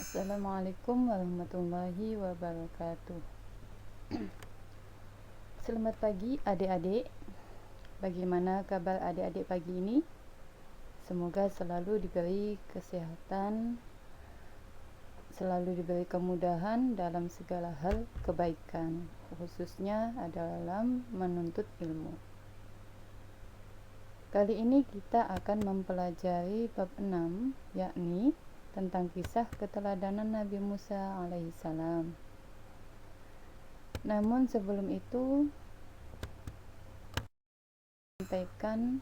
Assalamualaikum warahmatullahi wabarakatuh. Selamat pagi adik-adik. Bagaimana kabar adik-adik pagi ini? Semoga selalu diberi kesehatan, selalu diberi kemudahan dalam segala hal kebaikan, khususnya dalam menuntut ilmu. Kali ini kita akan mempelajari bab 6, yakni tentang kisah keteladanan Nabi Musa alaihissalam. Namun sebelum itu, sampaikan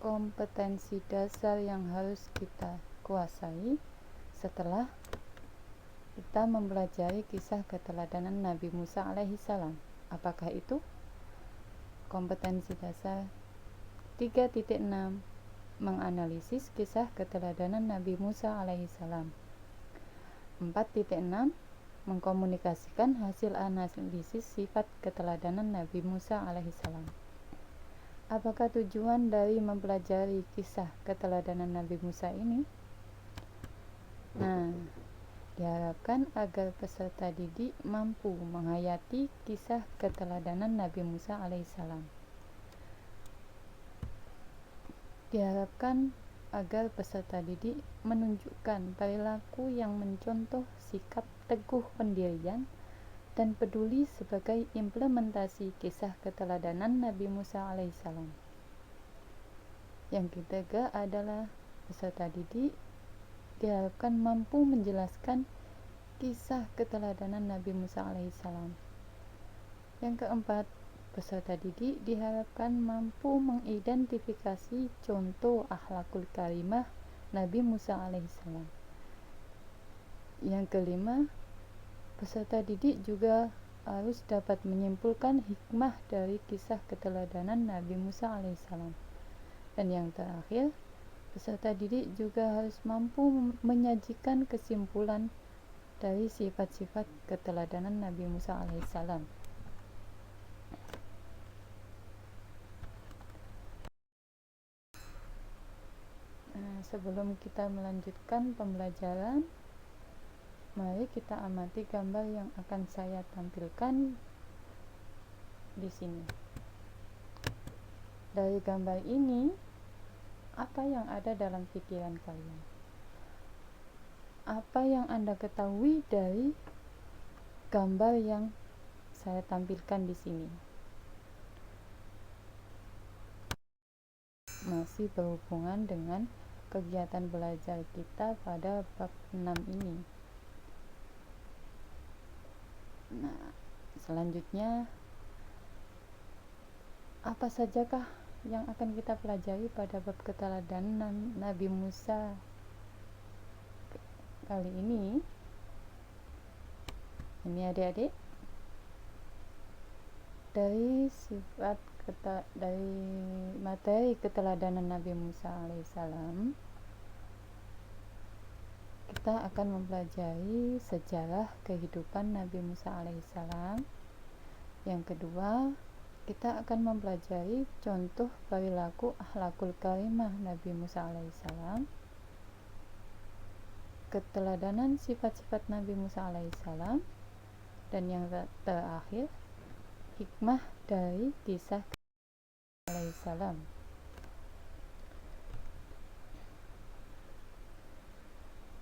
kompetensi dasar yang harus kita kuasai setelah kita mempelajari kisah keteladanan Nabi Musa alaihissalam. Apakah itu? Kompetensi dasar 3.6 menganalisis kisah keteladanan Nabi Musa alaihissalam. 4.6 mengkomunikasikan hasil analisis sifat keteladanan Nabi Musa alaihissalam. Apakah tujuan dari mempelajari kisah keteladanan Nabi Musa ini? Nah, diharapkan agar peserta didik mampu menghayati kisah keteladanan Nabi Musa alaihissalam. Diharapkan agar peserta didik menunjukkan perilaku yang mencontoh sikap teguh pendirian dan peduli sebagai implementasi kisah keteladanan Nabi Musa alaihissalam. Yang ketiga adalah peserta didik diharapkan mampu menjelaskan kisah keteladanan Nabi Musa alaihissalam. Yang keempat, peserta didik diharapkan mampu mengidentifikasi contoh akhlakul karimah Nabi Musa alaihissalam. Yang kelima, peserta didik juga harus dapat menyimpulkan hikmah dari kisah keteladanan Nabi Musa alaihissalam. Dan yang terakhir, peserta didik juga harus mampu menyajikan kesimpulan dari sifat-sifat keteladanan Nabi Musa alaihissalam. Sebelum kita melanjutkan pembelajaran, mari kita amati gambar yang akan saya tampilkan di sini. Dari gambar ini, apa yang ada dalam pikiran kalian? Apa yang Anda ketahui dari gambar yang saya tampilkan di sini? Masih berhubungan dengan kegiatan belajar kita pada bab 6 ini. Nah, selanjutnya apa sajakah yang akan kita pelajari pada bab keteladanan Nabi Musa kali ini? Ini adik-adik, dari materi keteladanan Nabi Musa alaihissalam, kita akan mempelajari sejarah kehidupan Nabi Musa alaihissalam. Yang kedua, kita akan mempelajari contoh perilaku akhlakul karimah Nabi Musa alaihissalam, keteladanan sifat-sifat Nabi Musa alaihissalam, dan yang terakhir, hikmah dari kisah alaihissalam.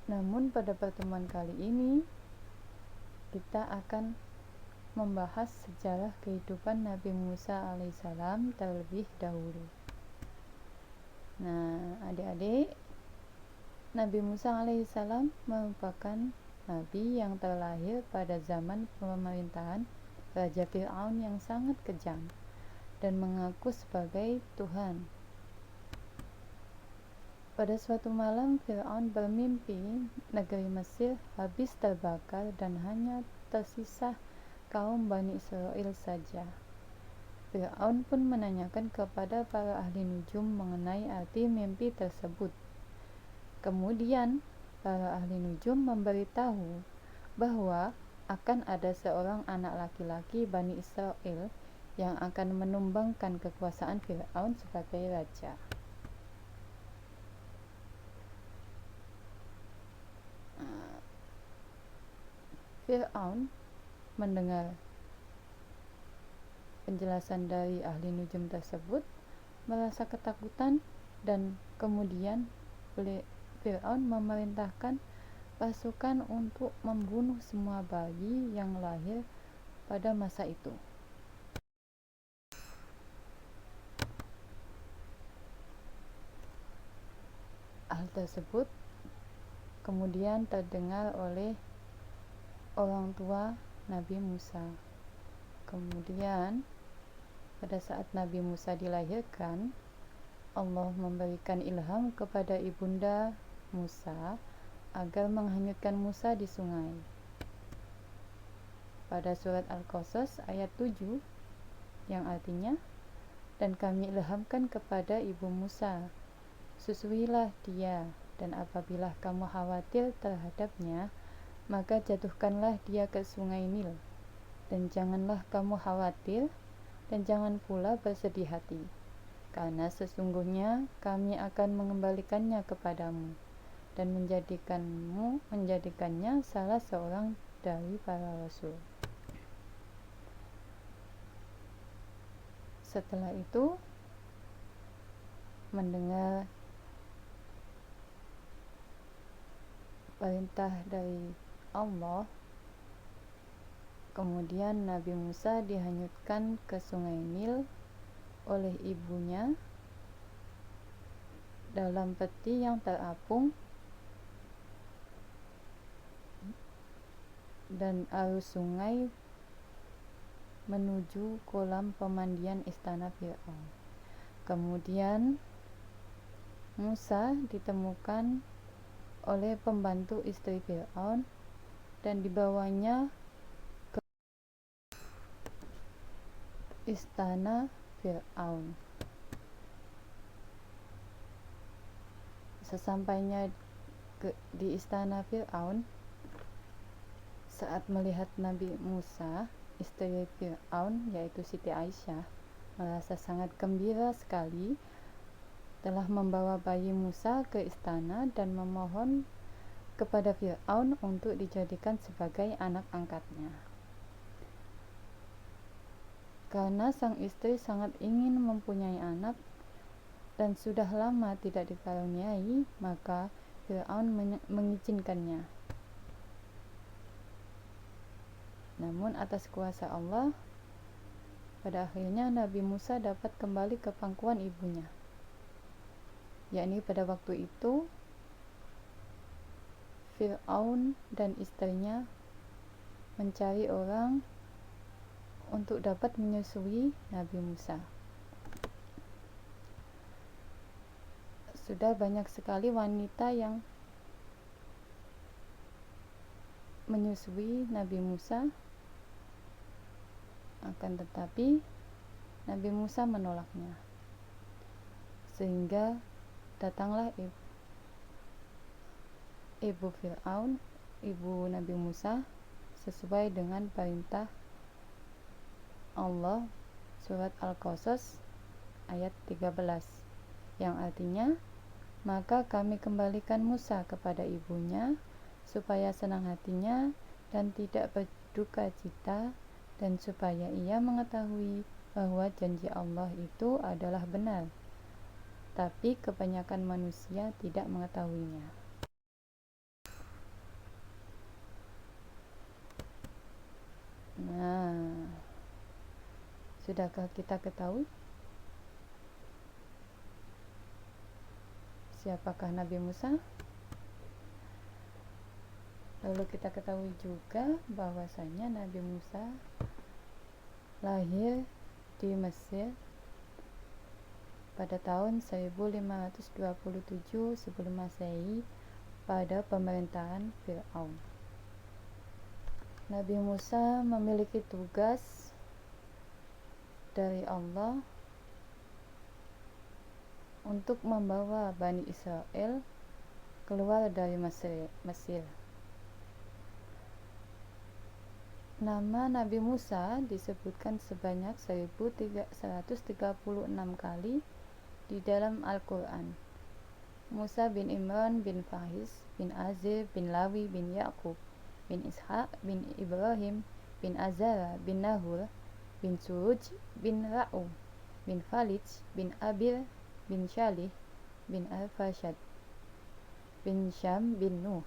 Namun pada pertemuan kali ini kita akan membahas sejarah kehidupan Nabi Musa alaihissalam terlebih dahulu. Nah, adik-adik, Nabi Musa alaihissalam merupakan nabi yang terlahir pada zaman pemerintahan Raja Fir'aun yang sangat kejam dan mengaku sebagai Tuhan. Pada suatu malam, Fir'aun bermimpi negeri Mesir habis terbakar dan hanya tersisa kaum Bani Israel saja. Fir'aun pun menanyakan kepada para ahli nujum mengenai arti mimpi tersebut. Kemudian, para ahli nujum memberitahu bahwa akan ada seorang anak laki-laki Bani Israel yang akan menumbangkan kekuasaan Fir'aun sebagai raja. Fir'aun mendengar penjelasan dari ahli nujum tersebut, merasa ketakutan, dan kemudian Fir'aun memerintahkan pasukan untuk membunuh semua bayi yang lahir pada masa itu. Hal tersebut kemudian terdengar oleh orang tua Nabi Musa. Kemudian pada saat Nabi Musa dilahirkan, Allah memberikan ilham kepada ibunda Musa agar menghanyutkan Musa di sungai. Pada surat Al-Qasas ayat 7 yang artinya, dan kami ilhamkan kepada ibu Musa, susuilah dia, dan apabila kamu khawatir terhadapnya, maka jatuhkanlah dia ke sungai Nil, dan janganlah kamu khawatir, dan jangan pula bersedih hati, karena sesungguhnya kami akan mengembalikannya kepadamu, dan menjadikannya salah seorang dari para rasul. Setelah itu, mendengar perintah dari Allah, kemudian Nabi Musa dihanyutkan ke sungai Nil oleh ibunya dalam peti yang terapung, dan arus sungai menuju kolam pemandian istana Fir'aun. Kemudian Musa ditemukan oleh pembantu istri Fir'aun dan dibawanya ke istana Fir'aun. Sesampainya di istana Fir'aun, saat melihat Nabi Musa, istri Fir'aun yaitu Siti Aisyah merasa sangat gembira sekali, telah membawa bayi Musa ke istana dan memohon kepada Fir'aun untuk dijadikan sebagai anak angkatnya. Karena sang istri sangat ingin mempunyai anak dan sudah lama tidak dikaruniai, maka Fir'aun mengizinkannya. Namun atas kuasa Allah, pada akhirnya Nabi Musa dapat kembali ke pangkuan ibunya, yakni pada waktu itu Fir'aun dan istrinya mencari orang untuk dapat menyusui Nabi Musa. Sudah banyak sekali wanita yang menyusui Nabi Musa, akan tetapi Nabi Musa menolaknya, sehingga datanglah ibu Fir'aun, ibu Nabi Musa, sesuai dengan perintah Allah, surat Al-Qasas ayat 13, yang artinya, maka kami kembalikan Musa kepada ibunya supaya senang hatinya dan tidak berduka cita, dan supaya ia mengetahui bahwa janji Allah itu adalah benar, tapi kebanyakan manusia tidak mengetahuinya. Nah, sudahkah kita ketahui siapakah Nabi Musa? Lalu kita ketahui juga bahwasanya Nabi Musa lahir di Mesir pada tahun 1527 sebelum Masehi pada pemerintahan Fir'aun. Nabi Musa memiliki tugas dari Allah untuk membawa Bani Israel keluar dari Mesir. Nama Nabi Musa disebutkan sebanyak 1136 kali di dalam Al-Quran. Musa bin Imran bin Fahis bin Azir bin Lawi bin Ya'qub bin Ishaq bin Ibrahim bin Azara bin Nahur bin Suruj bin Ra'u bin Falij bin Abir bin Shalih bin Al-Fashad bin Syam bin Nuh.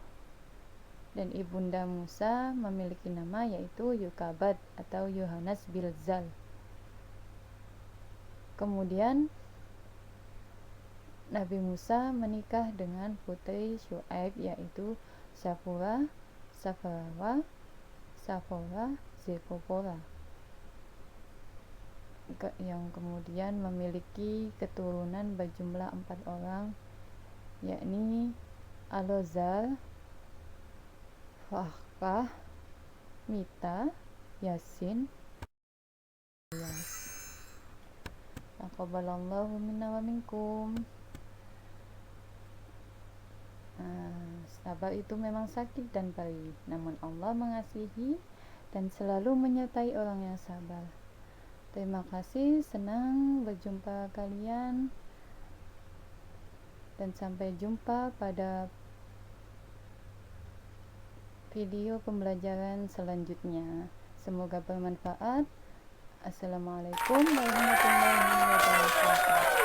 Dan ibunda Musa memiliki nama yaitu Yukabad atau Yohanes Bilzal. Kemudian Nabi Musa menikah dengan putri Syuaib yaitu Safura, Safrawa, Safora, Zilpopora, yang kemudian memiliki keturunan berjumlah 4 orang, yakni Alozar, Fahkah, Mita, Yasin, Ilyas. Taqabbalallahu minna wa minkum. Sabar itu memang sakit dan perih, namun Allah mengasihi dan selalu menyertai orang yang sabar. Terima kasih, senang berjumpa kalian, dan sampai jumpa pada video pembelajaran selanjutnya. Semoga bermanfaat. Assalamualaikum warahmatullahi wabarakatuh.